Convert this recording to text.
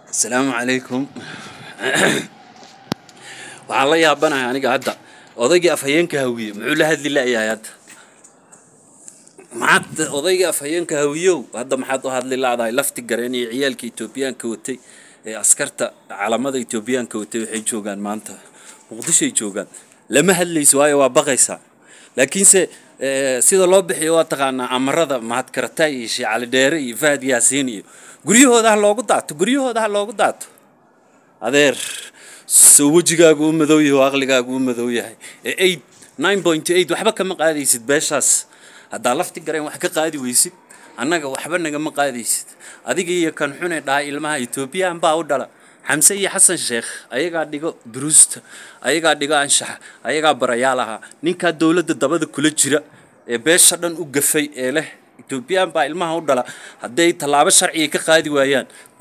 السلام عليكم. waxaan la yaabanahay aniga hadda odayga afhayeenka hawiye muxuu la hadli laayahay hadda maxaad odayga afhayeenka hawiyow hadda maxaad u hadli laadahay lafti gareen iyo ciyaalka Itoobiyaanka watay ee askarta calamada Itoobiyaanka watay waxay joogaan maanta muqdisho ay joogaan lama hadlayso waayo waa baqaysaa laakiinse sida loo bixiyo waa taqaanaa amarada mahad karatay iyo Cali Dheere iyo Faad Yaasiin iyo guryahooda ha loogu daato adeer wajigaagu u madow yahay aqligaagu u madow yahay 9.8 waxba kama qaadaysid beeshaas hadda lafti gareen wax ka qaadi weysid annaga waxba naga ma qaadaysid adiga iyo kan xun ee dhahay ilmaha Itoobiyaan baa u dhala Xamse iyo Xasan Sheekh ayaga dhigo duruusta ayaga dhigo anshax ayaga barayaalaha ninka dawladda dabada kula jira ee beesha dhan u gafay ee leh Itoobiyaan baa ilmaha u dhala haday talaabo sharci ka qaadi waayaan